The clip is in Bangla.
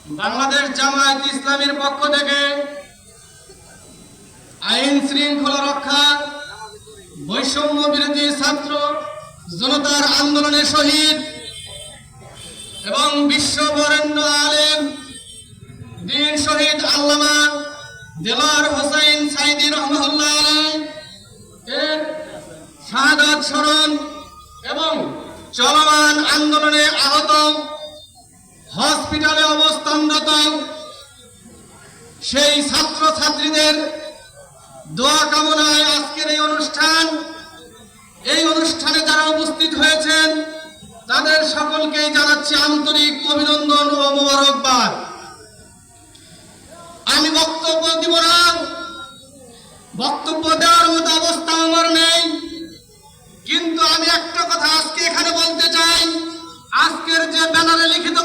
বাংলাদেশ জামায়াত ইসলামীর পক্ষ থেকে আইন শৃঙ্খলা রক্ষা, বৈষম্য বিরোধী ছাত্র জনতার আন্দোলনে শহীদ এবং বিশ্ব বরেণ্য আলেম দিন শহীদ আল্লামা দেলোয়ার হোসেন সাঈদী রহমাতুল্লাহ আলাইহি এর শাহাদাত স্মরণ এবং চলমান আন্দোলনে আহত, হসপিটালে অবস্থানরত সেই ছাত্র ছাত্রীদের দোয়া কামনায় আজকের এই অনুষ্ঠানে যারা উপস্থিত হয়েছেন তাদের সকলকেই জানাচ্ছি আন্তরিক অভিনন্দন ও মোবারকবাদ। আমি বক্তব্য দিব না, বক্তব্য দেওয়ার মতো অবস্থা আমার নেই, কিন্তু আমি একটা কথা আজকে এখানে বলতে চাই। আজকের যে ব্যানারে লিখিত